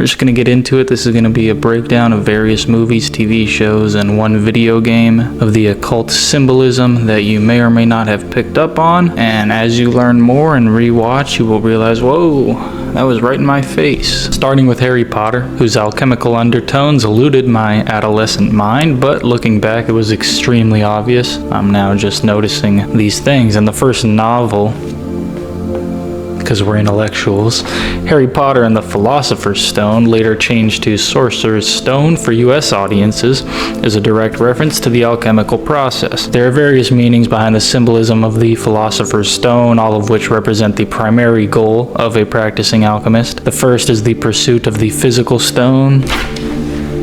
We're just going to get into it. This is going to be a breakdown of various movies, TV shows, and one video game of the occult symbolism that you may or may not have picked up on. And as you learn more and rewatch, you will realize, whoa, that was right in my face. Starting with Harry Potter, whose alchemical undertones eluded my adolescent mind, but looking back, it was extremely obvious. I'm now just noticing these things. In the first novel, because we're intellectuals, Harry Potter and the Philosopher's Stone, later changed to Sorcerer's Stone for US audiences, is a direct reference to the alchemical process. There are various meanings behind the symbolism of the Philosopher's Stone, all of which represent the primary goal of a practicing alchemist. The first is the pursuit of the physical stone,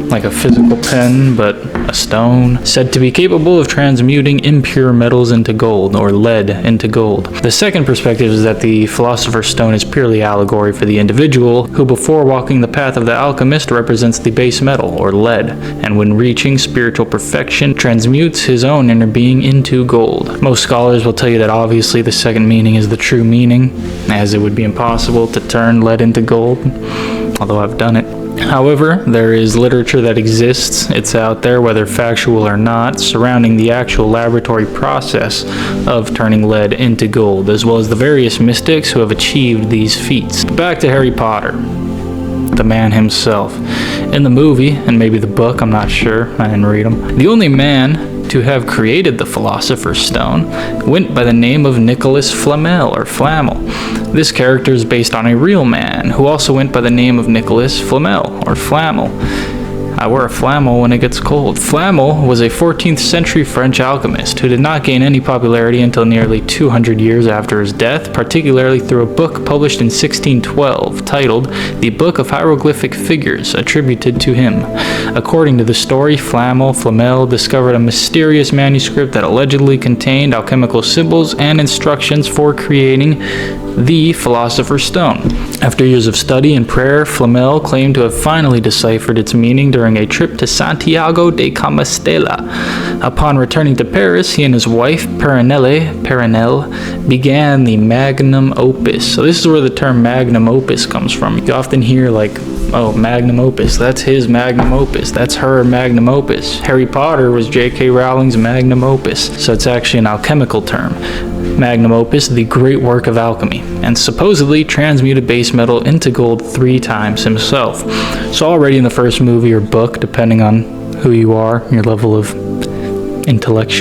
like a physical pen, but a stone, said to be capable of transmuting impure metals into gold, or lead into gold. The second perspective is that the Philosopher's Stone is purely allegory for the individual, who before walking the path of the alchemist represents the base metal, or lead, and when reaching spiritual perfection, transmutes his own inner being into gold. Most scholars will tell you that obviously the second meaning is the true meaning, as it would be impossible to turn lead into gold, although I've done it. However, there is literature that exists, it's out there, whether factual or not, surrounding the actual laboratory process of turning lead into gold, as well as the various mystics who have achieved these feats. Back to Harry Potter, the man himself. In the movie, and maybe the book, I'm not sure, I didn't read them, the only man to have created the Philosopher's Stone went by the name of Nicholas Flamel, or Flamel. This character is based on a real man who also went by the name of Nicholas Flamel, or Flamel. I wear a flannel when it gets cold. Flamel was a 14th century French alchemist who did not gain any popularity until nearly 200 years after his death, particularly through a book published in 1612 titled The Book of Hieroglyphic Figures, attributed to him. According to the story, Flamel discovered a mysterious manuscript that allegedly contained alchemical symbols and instructions for creating the Philosopher's Stone. After years of study and prayer, Flamel claimed to have finally deciphered its meaning during a trip to Santiago de Compostela. Upon returning to Paris, he and his wife, Perenelle, began the magnum opus. So this is where the term magnum opus comes from. You often hear like, oh, magnum opus, that's his magnum opus, that's her magnum opus. Harry Potter was J.K. Rowling's magnum opus, so it's actually an alchemical term. Magnum opus, the great work of alchemy, and supposedly transmuted base metal into gold 3 times himself. So already in the first movie or book, depending on who you are, your level of intellect,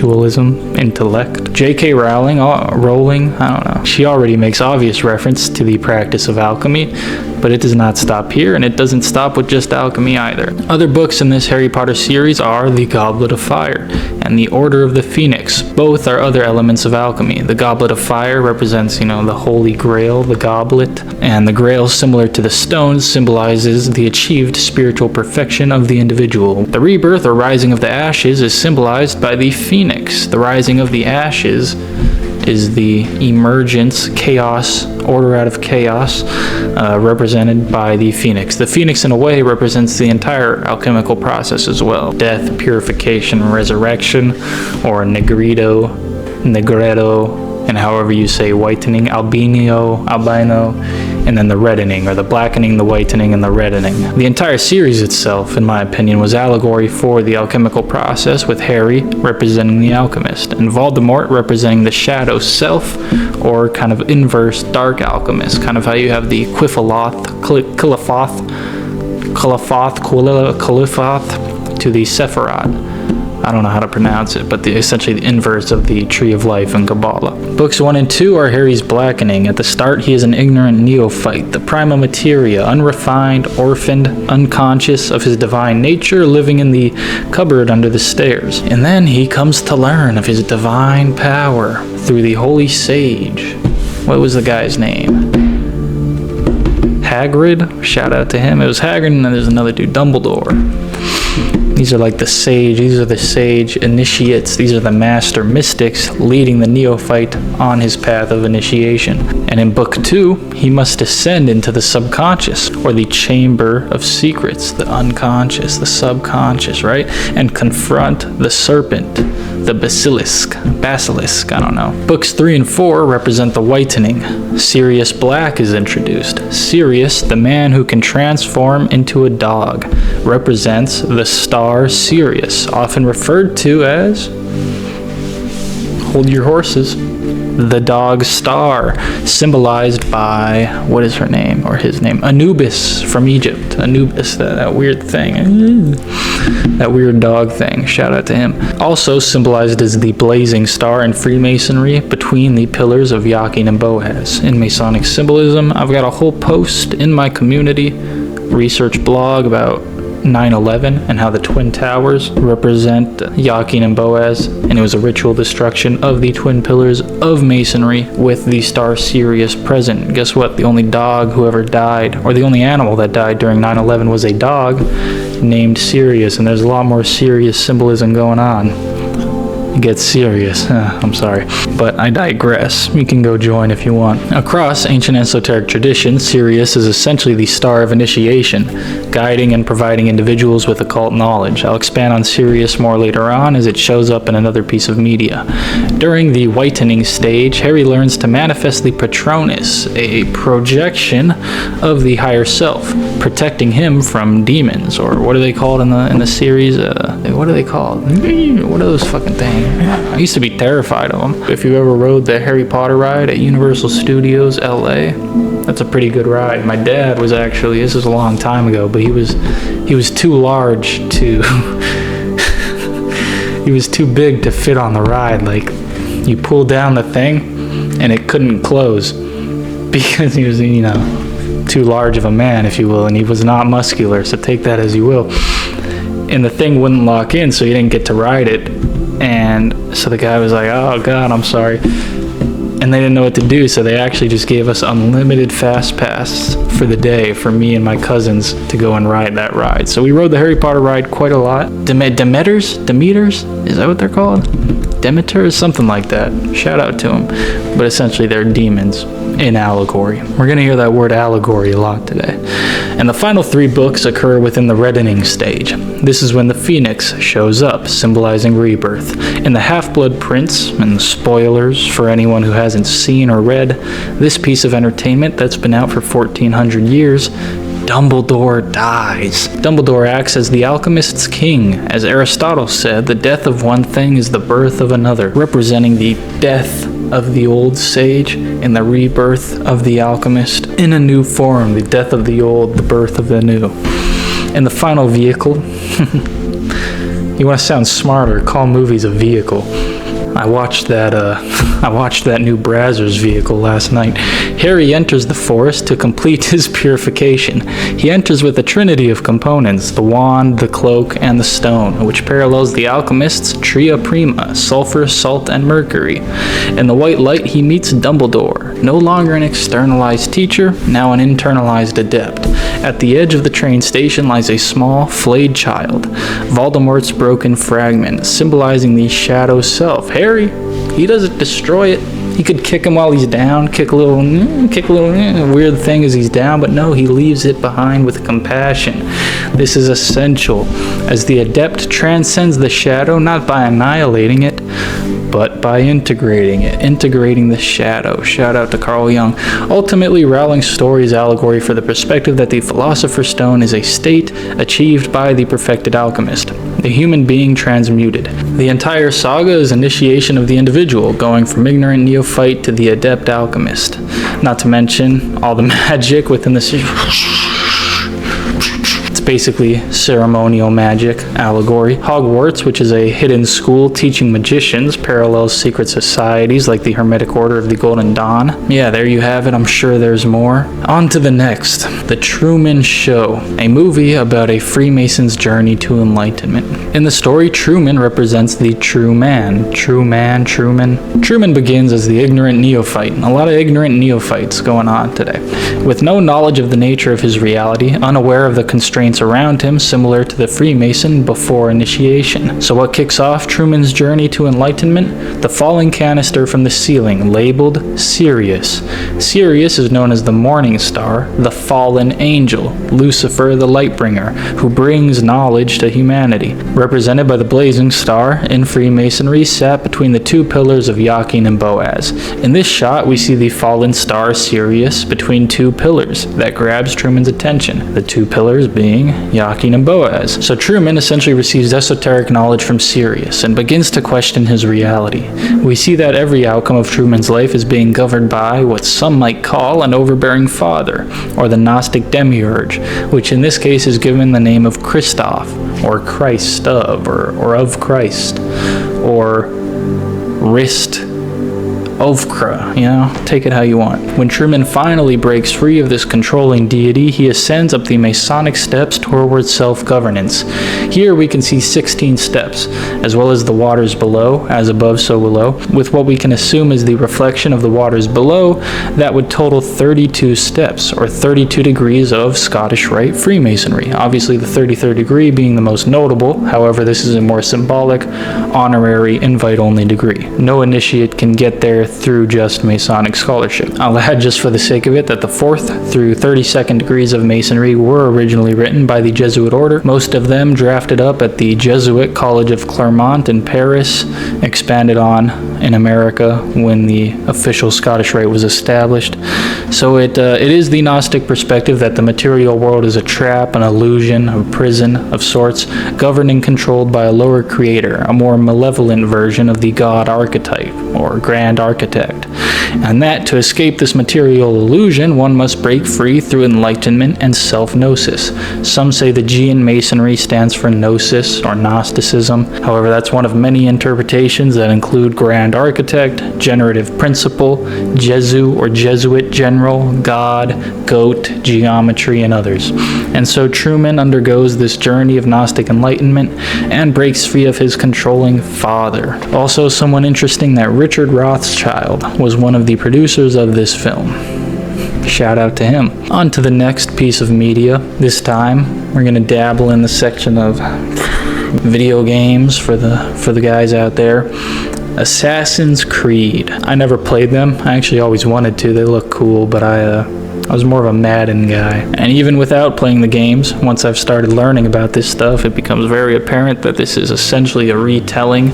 J.K. Rowling, I don't know, she already makes obvious reference to the practice of alchemy, but it does not stop here, and it doesn't stop with just alchemy either. Other books in this Harry Potter series are The Goblet of Fire and The Order of the Phoenix. Both are other elements of alchemy. The Goblet of Fire represents, the Holy Grail, the goblet, and the Grail, similar to the stones, symbolizes the achieved spiritual perfection of the individual. The rebirth or rising of the ashes is symbolized by the Phoenix. The rising of the ashes is the emergence, chaos, order out of chaos, represented by the Phoenix. The Phoenix, in a way, represents the entire alchemical process as well. Death, purification, resurrection, or negredo, and however you say whitening, albino, and then the reddening, or the blackening, the whitening, and the reddening. The entire series itself, in my opinion, was allegory for the alchemical process, with Harry representing the alchemist, and Voldemort representing the shadow self, or kind of inverse dark alchemist, kind of how you have the Qalifoth to the Sephiroth. I don't know how to pronounce it, but essentially the inverse of the Tree of Life in Kabbalah. Books 1 and 2 are Harry's blackening. At the start, he is an ignorant neophyte, the prima materia, unrefined, orphaned, unconscious of his divine nature, living in the cupboard under the stairs. And then he comes to learn of his divine power through the holy sage. What was the guy's name? Hagrid? Shout out to him. It was Hagrid, and then there's another dude, Dumbledore. These are like the sage initiates. These are the master mystics leading the neophyte on his path of initiation. And in book 2, he must descend into the subconscious, or the chamber of secrets, the unconscious, the subconscious, right? And confront the serpent, the basilisk, I don't know. Books 3 and 4 represent the whitening. Sirius Black is introduced. Sirius, the man who can transform into a dog, represents the star Sirius, often referred to as, hold your horses, the dog star, symbolized by, what is her name, or his name? Anubis from Egypt. Anubis, that weird thing. That weird dog thing. Shout out to him. Also symbolized as the blazing star in Freemasonry between the pillars of Yakin and Boaz. In Masonic symbolism, I've got a whole post in my community research blog about 9/11 and how the Twin Towers represent Yakin and Boaz, and it was a ritual destruction of the twin pillars of Masonry with the star Sirius present. Guess what? The only dog who ever died, or the only animal that died during 9/11 was a dog named Sirius, and there's a lot more serious symbolism going on. Get serious. I'm sorry, but I digress. You can go join if you want. Across ancient esoteric tradition, Sirius is essentially the star of initiation, guiding and providing individuals with occult knowledge. I'll expand on Sirius more later on as it shows up in another piece of media. During the whitening stage, Harry learns to manifest the Patronus, a projection of the higher self, protecting him from demons, or what are they called in the series? What are they called? What are those fucking things? I used to be terrified of them. If you ever rode the Harry Potter ride at Universal Studios LA, that's a pretty good ride. My dad was actually, this was a long time ago, but he was too large to he was too big to fit on the ride. Like, you pull down the thing and it couldn't close because he was, too large of a man, if you will, and he was not muscular, so take that as you will. And the thing wouldn't lock in, so you didn't get to ride it. And so the guy was like, oh God, I'm sorry. And they didn't know what to do, so they actually just gave us unlimited fast pass for the day for me and my cousins to go and ride that ride. So we rode the Harry Potter ride quite a lot. Demeters? Is that what they're called? Demeters? Something like that. Shout out to them. But essentially they're demons in allegory. We're going to hear that word allegory a lot today. And the final 3 books occur within the reddening stage. This is when the Phoenix shows up, symbolizing rebirth. In the Half-Blood Prince, and spoilers for anyone who hasn't seen or read this piece of entertainment that's been out for 1400 years, Dumbledore dies. Dumbledore acts as the alchemist's king. As Aristotle said, the death of one thing is the birth of another, representing the death of the old sage and the rebirth of the alchemist in a new form, the death of the old, the birth of the new. And the final vehicle, you want to sound smarter, call movies a vehicle. I watched that new Brazzers vehicle last night. Harry enters the forest to complete his purification. He enters with a trinity of components, the wand, the cloak, and the stone, which parallels the alchemist's tria prima, sulfur, salt, and mercury. In the white light, he meets Dumbledore, no longer an externalized teacher, now an internalized adept. At the edge of the train station lies a small, flayed child, Voldemort's broken fragment, symbolizing the shadow self. Harry, he doesn't destroy it. He could kick him while he's down, kick a little weird thing as he's down, but no, he leaves it behind with compassion. This is essential, as the adept transcends the shadow not by annihilating it, but by integrating it, integrating the shadow. Shout out to Carl Jung. Ultimately, Rowling's story is allegory for the perspective that the Philosopher's Stone is a state achieved by the perfected alchemist, the human being transmuted. The entire saga is initiation of the individual, going from ignorant neophyte to the adept alchemist. Not to mention all the magic within the basically ceremonial magic allegory. Hogwarts, which is a hidden school teaching magicians, parallels secret societies like the Hermetic Order of the Golden Dawn. Yeah, there you have it. I'm sure there's more. On to the next. The Truman Show, a movie about a Freemason's journey to enlightenment. In the story, Truman represents the true man. Truman. Truman begins as the ignorant neophyte. A lot of ignorant neophytes going on today. With no knowledge of the nature of his reality, unaware of the constraints agents around him, similar to the Freemason before initiation. So what kicks off Truman's journey to enlightenment? The falling canister from the ceiling, labeled Sirius. Sirius is known as the morning star, the fallen angel, Lucifer the lightbringer, who brings knowledge to humanity. Represented by the blazing star, in Freemasonry sat between the two pillars of Jachin and Boaz. In this shot, we see the fallen star Sirius between two pillars. That grabs Truman's attention, the two pillars being Jachin and Boaz. So Truman essentially receives esoteric knowledge from Sirius and begins to question his reality. We see that every outcome of Truman's life is being governed by what some might call an overbearing father, or the Gnostic demiurge, which in this case is given the name of Christoph, or Christ of, or of Christ, or Rist Ovkra, take it how you want. When Truman finally breaks free of this controlling deity, he ascends up the Masonic steps towards self-governance. Here we can see 16 steps, as well as the waters below, as above so below. With what we can assume is the reflection of the waters below, that would total 32 steps, or 32 degrees of Scottish Rite Freemasonry. Obviously the 33rd degree being the most notable, however this is a more symbolic, honorary, invite-only degree. No initiate can get there through just Masonic scholarship. I'll add just for the sake of it that the 4th through 32nd degrees of Masonry were originally written by the Jesuit order, most of them drafted up at the Jesuit College of Clermont in Paris, expanded on in America when the official Scottish Rite was established. So it is the Gnostic perspective that the material world is a trap, an illusion, a prison of sorts, governed and controlled by a lower creator, a more malevolent version of the God archetype, or grand architect. And that to escape this material illusion, one must break free through enlightenment and self-gnosis. Some say the G in Masonry stands for gnosis or Gnosticism. However, that's one of many interpretations that include grand architect, generative principle, Jesu or Jesuit general, God, goat, geometry, and others. And so Truman undergoes this journey of Gnostic enlightenment and breaks free of his controlling father. Also, someone interesting that Richard Rothschild was one of the producers of this film. Shout out to him. On to the next piece of media. This time, we're going to dabble in the section of video games for the guys out there. Assassin's Creed. I never played them. I actually always wanted to. They look cool, but I was more of a Madden guy. And even without playing the games, once I've started learning about this stuff, it becomes very apparent that this is essentially a retelling,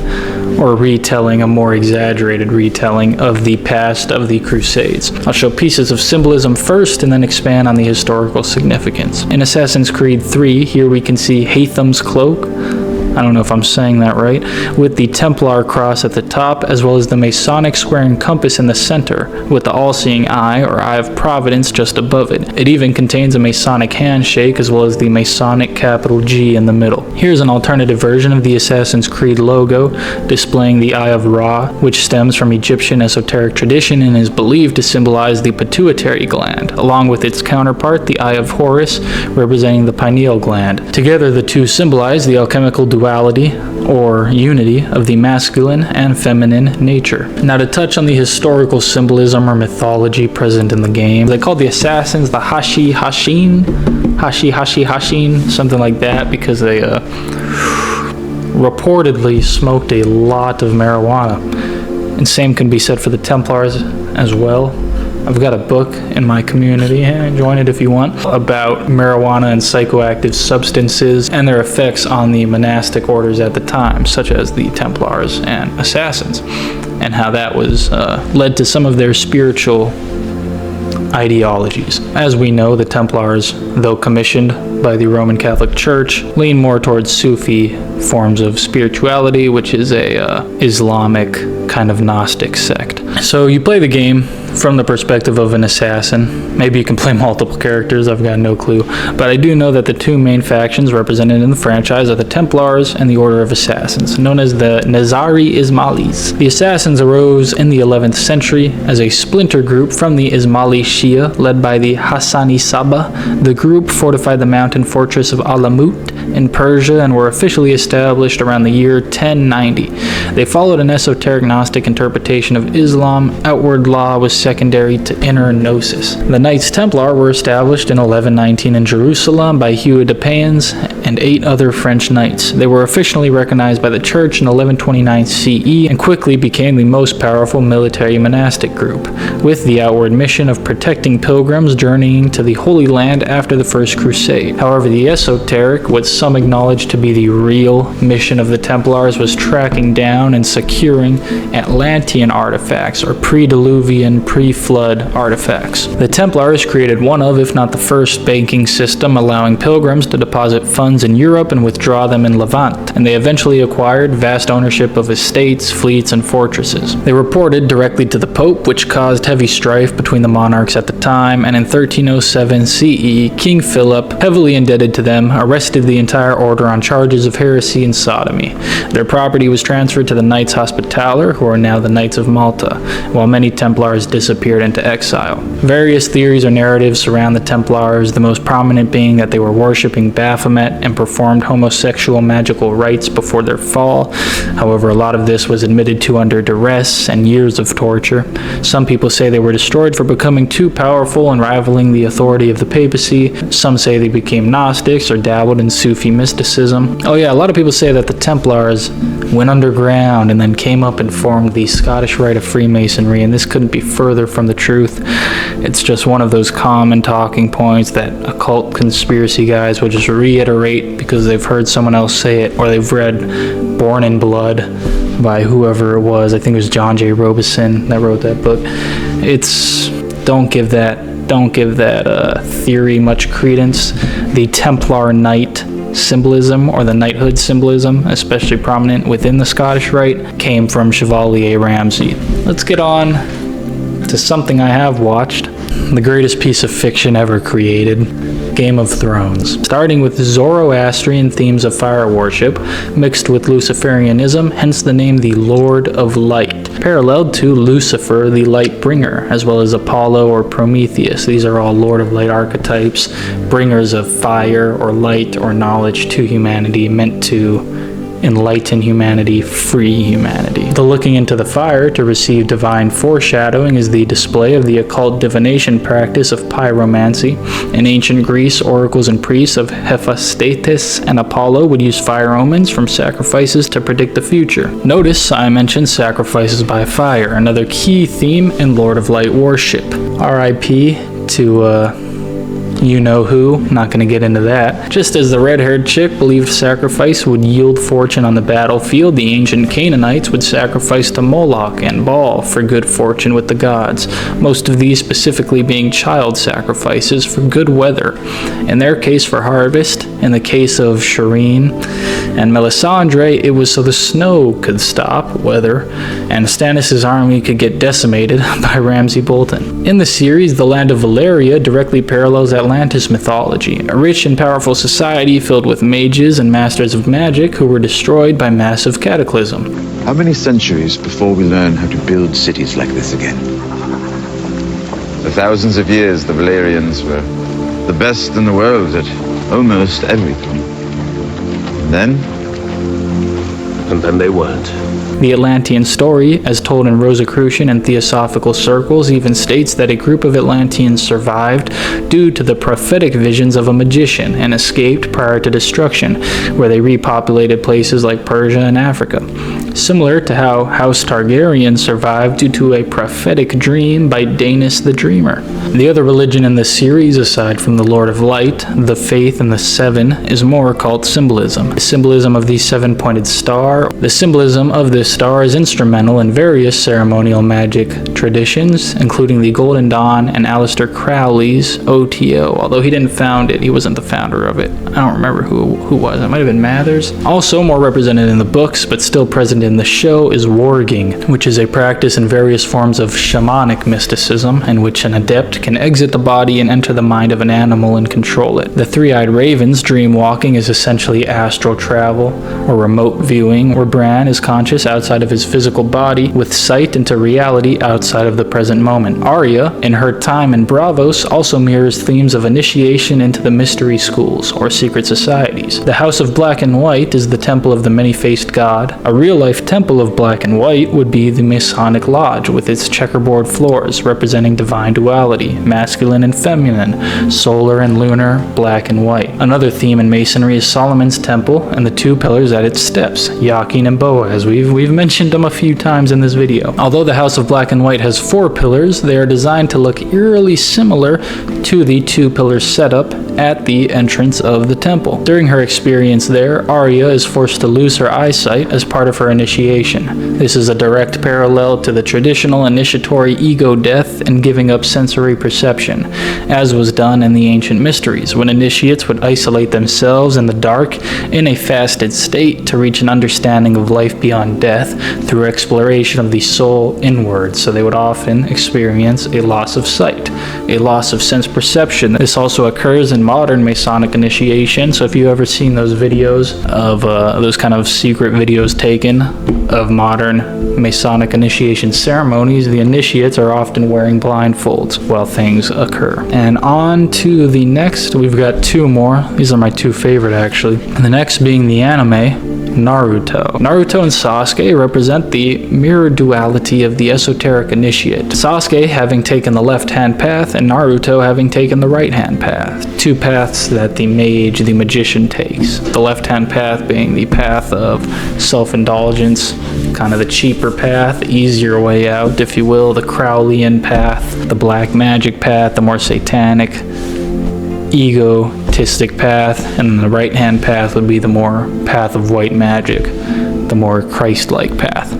a more exaggerated retelling of the past of the Crusades. I'll show pieces of symbolism first and then expand on the historical significance. In Assassin's Creed 3, here we can see Hatham's cloak, I don't know if I'm saying that right, with the Templar cross at the top, as well as the Masonic square and compass in the center, with the all-seeing eye, or eye of providence, just above it. It even contains a Masonic handshake, as well as the Masonic capital G in the middle. Here's an alternative version of the Assassin's Creed logo, displaying the Eye of Ra, which stems from Egyptian esoteric tradition and is believed to symbolize the pituitary gland, along with its counterpart, the Eye of Horus, representing the pineal gland. Together, the two symbolize the alchemical duality, or unity, of the masculine and feminine nature. Now, to touch on the historical symbolism or mythology present in the game, they called the assassins the Hashin, something like that, because they reportedly smoked a lot of marijuana. And same can be said for the Templars as well. I've got a book in my community, join it if you want, about marijuana and psychoactive substances and their effects on the monastic orders at the time, such as the Templars and Assassins, and how that was led to some of their spiritual ideologies. As we know, the Templars, though commissioned by the Roman Catholic Church, lean more towards Sufi forms of spirituality, which is a Islamic kind of Gnostic sect. So you play the game from the perspective of an assassin. Maybe you can play multiple characters, I've got no clue. But I do know that the two main factions represented in the franchise are the Templars and the Order of Assassins, known as the Nizari Ismailis. The Assassins arose in the 11th century as a splinter group from the Ismaili Shia, led by the Hassani Saba. The group fortified the mountain fortress of Alamut in Persia and were officially established around the year 1090. They followed an esoteric Gnostic interpretation of Islam. Outward law was secondary to inner gnosis. The Knights Templar were established in 1119 in Jerusalem by Hugh de Payens and 8 other French knights. They were officially recognized by the Church in 1129 CE and quickly became the most powerful military monastic group, with the outward mission of protecting pilgrims journeying to the Holy Land after the First Crusade. However, the esoteric, what some acknowledge to be the real mission of the Templars, was tracking down and securing Atlantean artifacts, or pre-Diluvian, pre-flood artifacts. The Templars created one of, if not the first, banking system allowing pilgrims to deposit funds in Europe and withdraw them in Levant, and they eventually acquired vast ownership of estates, fleets, and fortresses. They reported directly to the Pope, which caused heavy strife between the monarchs at the time, and in 1307 CE, King Philip, heavily indebted to them, arrested the entire order on charges of heresy and sodomy. Their property was transferred to the Knights Hospitaller, who are now the Knights of Malta, while many Templars disappeared into exile. Various theories or narratives surround the Templars, the most prominent being that they were worshipping Baphomet and performed homosexual magical rites before their fall. However, a lot of this was admitted to under duress and years of torture. Some people say they were destroyed for becoming too powerful and rivaling the authority of the papacy. Some say they became Gnostics or dabbled in Sufi mysticism. Oh yeah, a lot of people say that the Templars went underground and then came up and formed the Scottish Rite of Freemasonry, and this couldn't be further from the truth. It's just one of those common talking points that occult conspiracy guys will just reiterate because they've heard someone else say it, or they've read Born in Blood by whoever it was. I think it was John J. Robison that wrote that book. Don't give that theory much credence. The Templar Knight symbolism, or the knighthood symbolism, especially prominent within the Scottish Rite, came from Chevalier Ramsay. Let's get on to something I have watched. The greatest piece of fiction ever created, Game of Thrones. Starting with Zoroastrian themes of fire worship, mixed with Luciferianism, hence the name the Lord of Light, paralleled to Lucifer, the light bringer, as well as Apollo or Prometheus. These are all Lord of Light archetypes, bringers of fire or light or knowledge to humanity, meant to enlighten humanity, free humanity. The looking into the fire to receive divine foreshadowing is the display of the occult divination practice of pyromancy. In ancient Greece, oracles and priests of Hephaestus and Apollo would use fire omens from sacrifices to predict the future. Notice I mentioned sacrifices by fire, another key theme in Lord of Light worship. R.I.P. to you know who, not gonna get into that. Just as the red-haired chick believed sacrifice would yield fortune on the battlefield, the ancient Canaanites would sacrifice to Moloch and Baal for good fortune with the gods, most of these specifically being child sacrifices for good weather. In their case for harvest, in the case of Shireen and Melisandre, it was so the snow could stop, weather, and Stannis' army could get decimated by Ramsay Bolton. In the series, the land of Valeria directly parallels Atlantis mythology, a rich and powerful society filled with mages and masters of magic who were destroyed by massive cataclysm. How many centuries before we learn how to build cities like this again? For thousands of years, the Valerians were the best in the world at almost everything. And then they weren't. The Atlantean story, as told in Rosicrucian and Theosophical circles, even states that a group of Atlanteans survived due to the prophetic visions of a magician and escaped prior to destruction, where they repopulated places like Persia and Africa. Similar to how House Targaryen survived due to a prophetic dream by Daenerys the Dreamer. The other religion in this series, aside from the Lord of Light, the Faith, and the Seven, is more occult symbolism. The symbolism of the seven-pointed star. The symbolism of this star is instrumental in various ceremonial magic traditions, including the Golden Dawn and Aleister Crowley's OTO, although he didn't found it. He wasn't the founder of it. I don't remember who was. It might have been Mathers. Also more represented in the books, but still present in the show, is warging, which is a practice in various forms of shamanic mysticism, in which an adept can exit the body and enter the mind of an animal and control it. The three-eyed raven's dream walking is essentially astral travel or remote viewing, where Bran is conscious outside of his physical body with sight into reality outside of the present moment. Arya, in her time in Braavos, also mirrors themes of initiation into the mystery schools or secret societies. The House of Black and White is the temple of the many-faced god. A real-life temple of black and white would be the Masonic Lodge with its checkerboard floors representing divine duality, masculine and feminine, solar and lunar, black and white. Another theme in Masonry is Solomon's temple and the two pillars at its steps, Yakin and Boaz. We've mentioned them a few times in this video. Although the House of Black and White has 4 pillars, they are designed to look eerily similar to the 2-pillar setup at the entrance of the temple. During her experience there, Arya is forced to lose her eyesight as part of her initiation. This is a direct parallel to the traditional initiatory ego death and giving up sensory perception, as was done in the ancient mysteries, when initiates would isolate themselves in the dark in a fasted state to reach an understanding of life beyond death through exploration of the soul inward. So they would often experience a loss of sight, a loss of sense perception. This also occurs in modern Masonic initiation. So if you've ever seen those videos of those kind of secret videos taken of modern Masonic initiation ceremonies, the initiates are often wearing blindfolds while things occur. And on to the next, we've got 2 more. These are my 2 favorite actually. And the next being the anime Naruto. Naruto and Sasuke represent the mirror duality of the esoteric initiate. Sasuke having taken the left-hand path and Naruto having taken the right-hand path. 2 paths that the mage, the magician, takes. The left-hand path being the path of self-indulgence, kind of the cheaper path, the easier way out, if you will, the Crowleyan path, the black magic path, the more satanic, egotistic path, and the right-hand path would be the more path of white magic, the more Christ-like path.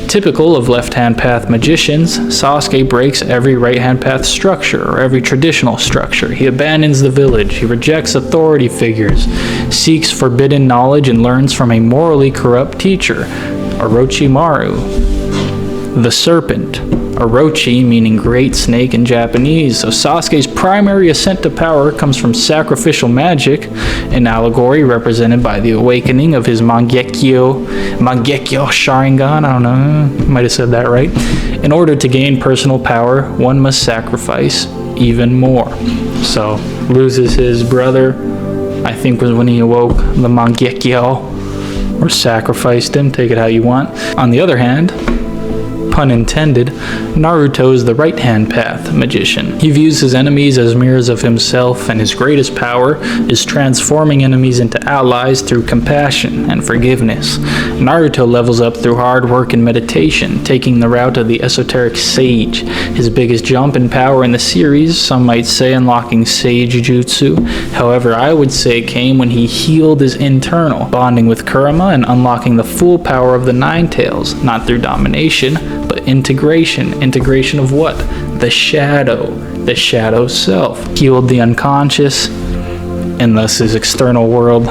Typical of left-hand path magicians, Sasuke breaks every right-hand path structure, or every traditional structure. He abandons the village, he rejects authority figures, seeks forbidden knowledge, and learns from a morally corrupt teacher, Orochimaru, the serpent. Orochi meaning great snake in Japanese. So Sasuke's primary ascent to power comes from sacrificial magic, an allegory represented by the awakening of his Mangekyo Sharingan. I don't know, might have said that right. In order to gain personal power, one must sacrifice even more. So loses his brother, I think was when he awoke the Mangekyo, or sacrificed him, take it how you want. On the other hand, pun intended, Naruto is the right-hand path magician. He views his enemies as mirrors of himself, and his greatest power is transforming enemies into allies through compassion and forgiveness. Naruto levels up through hard work and meditation, taking the route of the esoteric sage. His biggest jump in power in the series, some might say unlocking sage jutsu. However, I would say came when he healed his internal, bonding with Kurama and unlocking the full power of the Nine Tails, not through domination, but integration. Integration of what? The shadow self. Healed the unconscious, and thus his external world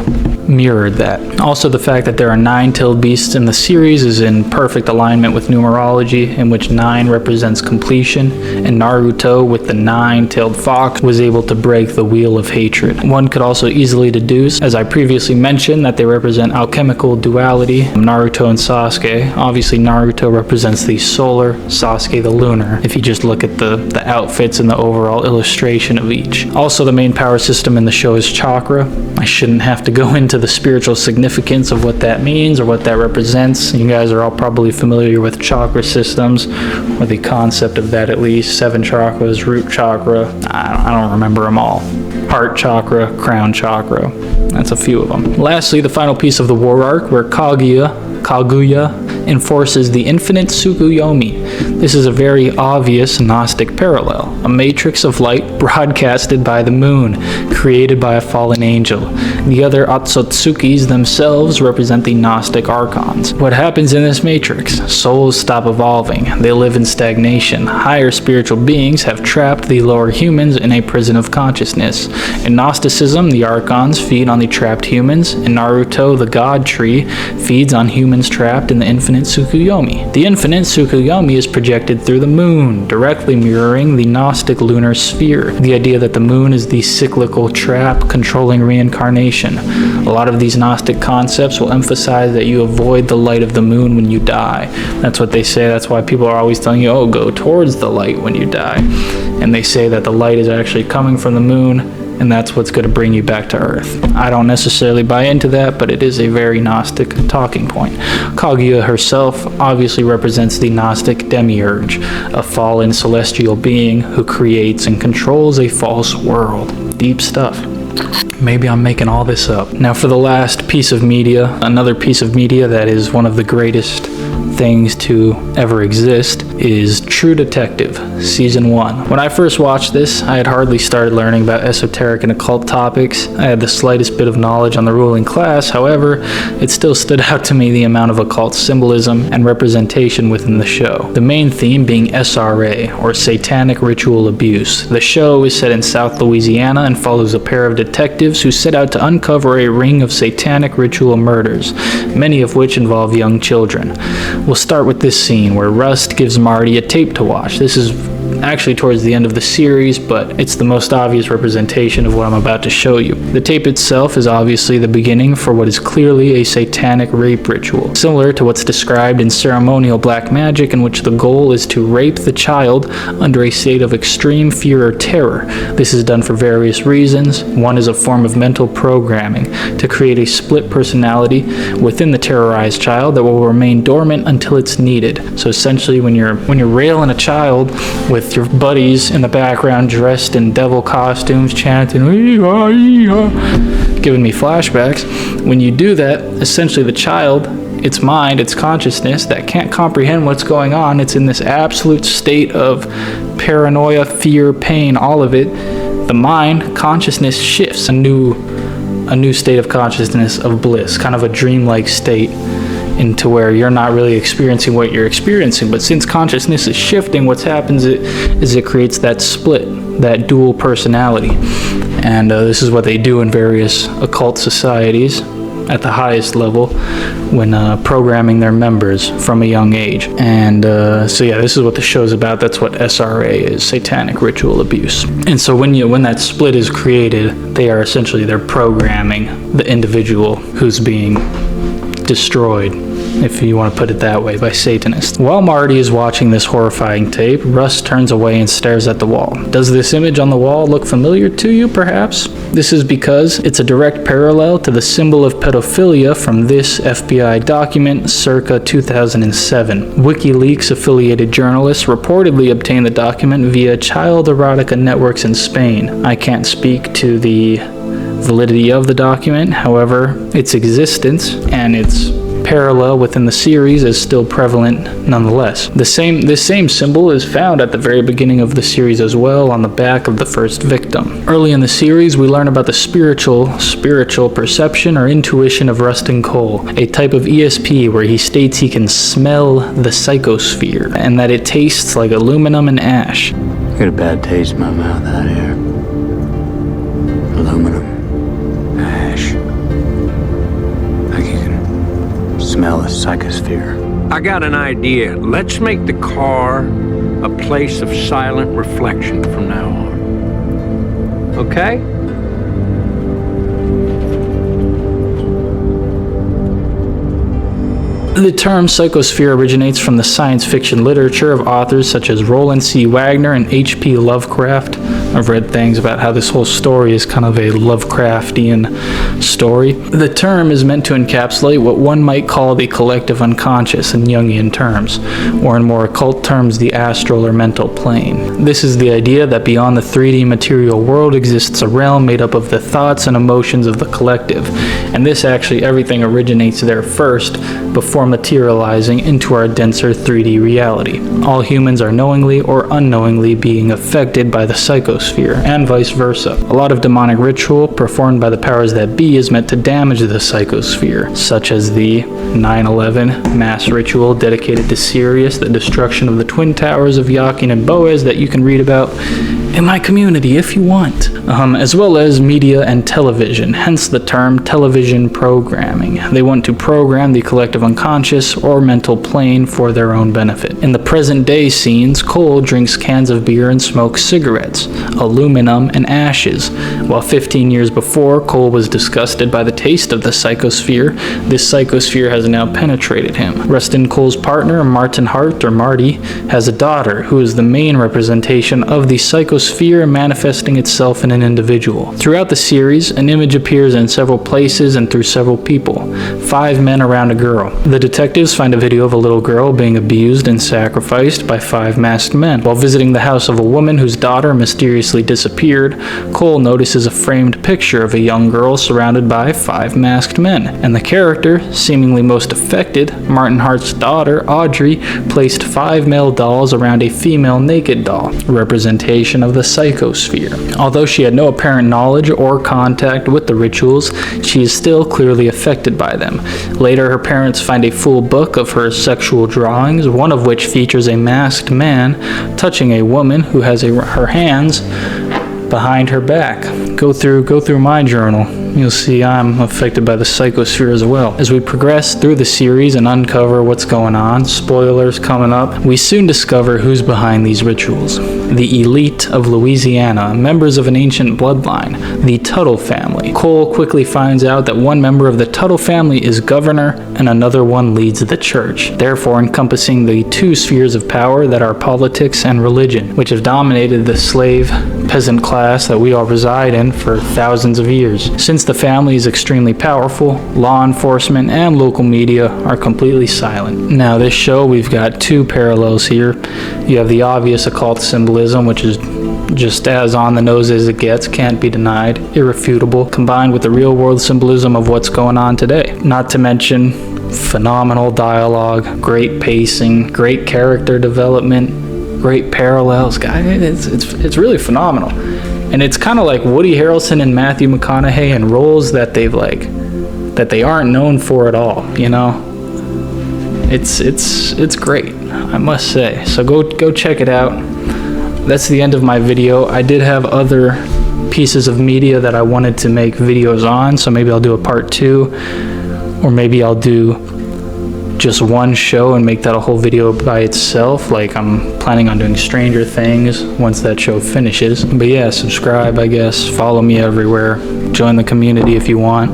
mirrored that. Also, the fact that there are 9-tailed beasts in the series is in perfect alignment with numerology, in which 9 represents completion, and Naruto, with the 9-tailed fox, was able to break the wheel of hatred. One could also easily deduce, as I previously mentioned, that they represent alchemical duality, Naruto and Sasuke. Obviously, Naruto represents the solar, Sasuke the lunar, if you just look at the outfits and the overall illustration of each. Also, the main power system in the show is chakra. I shouldn't have to go into the spiritual significance of what that means or what that represents. You guys are all probably familiar with chakra systems, or the concept of that at least. 7 chakras, root chakra, I don't remember them all. Heart chakra, crown chakra, that's a few of them. Lastly, the final piece of the war arc, where Kaguya enforces the infinite Tsukuyomi. This is a very obvious Gnostic parallel, a matrix of light broadcasted by the moon, created by a fallen angel. The other Atsutsukis themselves represent the Gnostic archons. What happens in this matrix? Souls stop evolving. They live in stagnation. Higher spiritual beings have trapped the lower humans in a prison of consciousness. In Gnosticism, the archons feed on the trapped humans. In Naruto, the god tree feeds on humans trapped in the infinite Tsukuyomi. The infinite Tsukuyomi is projected through the moon, directly mirroring the Gnostic lunar sphere. The idea that the moon is the cyclical trap controlling reincarnation. A lot of these Gnostic concepts will emphasize that you avoid the light of the moon when you die. That's what they say. That's why people are always telling you, oh, go towards the light when you die. And they say that the light is actually coming from the moon, and that's what's going to bring you back to Earth. I don't necessarily buy into that, but it is a very Gnostic talking point. Kaguya herself obviously represents the Gnostic demiurge, a fallen celestial being who creates and controls a false world. Deep stuff. Maybe I'm making all this up. Now for the last piece of media, another piece of media that is one of the greatest things to ever exist is True Detective, Season 1. When I first watched this, I had hardly started learning about esoteric and occult topics. I had the slightest bit of knowledge on the ruling class, however, it still stood out to me the amount of occult symbolism and representation within the show. The main theme being SRA, or Satanic Ritual Abuse. The show is set in South Louisiana and follows a pair of detectives who set out to uncover a ring of satanic ritual murders, many of which involve young children. We'll start with this scene where Rust gives Marty a tape to watch. This is actually towards the end of the series, but it's the most obvious representation of what I'm about to show you. The tape itself is obviously the beginning for what is clearly a satanic rape ritual, similar to what's described in ceremonial black magic, in which the goal is to rape the child under a state of extreme fear or terror. This is done for various reasons. One is a form of mental programming to create a split personality within the terrorized child that will remain dormant until it's needed. So essentially, when you're railing a child with your buddies in the background dressed in devil costumes chanting, giving me flashbacks, when you do that, essentially the child, its mind, its consciousness that can't comprehend what's going on, it's in this absolute state of paranoia, fear, pain, all of it. The mind, consciousness shifts a new state of consciousness of bliss, kind of a dreamlike state, into where you're not really experiencing what you're experiencing. But since consciousness is shifting, what happens is it creates that split, that dual personality. And this is what they do in various occult societies at the highest level when programming their members from a young age. And so yeah, this is what the show's about. That's what SRA is, Satanic Ritual Abuse. And so when that split is created, they're programming the individual who's being destroyed, if you want to put it that way, by Satanists. While Marty is watching this horrifying tape, Russ turns away and stares at the wall. Does this image on the wall look familiar to you, perhaps? This is because it's a direct parallel to the symbol of pedophilia from this FBI document circa 2007. WikiLeaks affiliated journalists reportedly obtained the document via child erotica networks in Spain. I can't speak to the validity of the document, however, its existence and its parallel within the series is still prevalent nonetheless. This same symbol is found at the very beginning of the series as well, on the back of the first victim. Early in the series, we learn about the spiritual perception or intuition of Rustin Cole, a type of ESP where he states he can smell the psychosphere and that it tastes like aluminum and ash. I got a bad taste in my mouth out here. Aluminum, ash. Like you can smell the psychosphere. I got an idea. Let's make the car a place of silent reflection from now on. Okay? The term psychosphere originates from the science fiction literature of authors such as Roland C. Wagner and H.P. Lovecraft. I've read things about how this whole story is kind of a Lovecraftian story. The term is meant to encapsulate what one might call the collective unconscious in Jungian terms, or in more occult terms, the astral or mental plane. This is the idea that beyond the 3D material world exists a realm made up of the thoughts and emotions of the collective, and this actually, everything originates there first, before materializing into our denser 3D reality. All humans are knowingly or unknowingly being affected by the psychosphere, and vice versa. A lot of demonic ritual performed by the powers that be is meant to damage the psychosphere, such as the 9/11 mass ritual dedicated to Sirius, the destruction of the twin towers of Yakin and Boaz that you can read about in my community if you want. As well as media and television, hence the term television programming. They want to program the collective unconscious or mental plane for their own benefit. In the present day scenes, Cole drinks cans of beer and smokes cigarettes, aluminum and ashes. While 15 years before, Cole was disgusted by the taste of the psychosphere, this psychosphere has now penetrated him. Rustin Cole's partner, Martin Hart, or Marty, has a daughter who is the main representation of the psychosphere manifesting itself in an individual. Throughout the series, an image appears in several places and through several people. 5 men around a girl. The detectives find a video of a little girl being abused and sacrificed by 5 masked men. While visiting the house of a woman whose daughter mysteriously disappeared, Cole notices a framed picture of a young girl surrounded by 5 masked men, and the character, seemingly most affected, Martin Hart's daughter, Audrey, placed 5 male dolls around a female naked doll, representation of the psychosphere. Although she had no apparent knowledge or contact with the rituals, she is still clearly affected by them. Later, her parents find a full book of her sexual drawings, one of which features a masked man touching a woman who has her hands behind her back. Go through my journal. You'll see I'm affected by the psychosphere as well. As we progress through the series and uncover what's going on, spoilers coming up, we soon discover who's behind these rituals. The elite of Louisiana, members of an ancient bloodline, the Tuttle family. Cole quickly finds out that one member of the Tuttle family is governor and another one leads the church, therefore encompassing the 2 spheres of power that are politics and religion, which have dominated the slave peasant class that we all reside in for thousands of years. Since the family is extremely powerful, law enforcement and local media are completely silent. Now this show, we've got 2 parallels here. You have the obvious occult symbolism, which is just as on the nose as it gets, can't be denied, irrefutable, combined with the real world symbolism of what's going on today. Not to mention phenomenal dialogue, great pacing, great character development, great parallels. Guys, it's really phenomenal. And it's kind of like Woody Harrelson and Matthew McConaughey in roles that they aren't known for at all, you know? It's great, I must say. So go check it out. That's the end of my video. I did have other pieces of media that I wanted to make videos on, so maybe I'll do a part 2, or maybe I'll do just one show and make that a whole video by itself. Like I'm planning on doing Stranger Things once that show finishes. But yeah, subscribe, I guess, follow me everywhere, join the community if you want.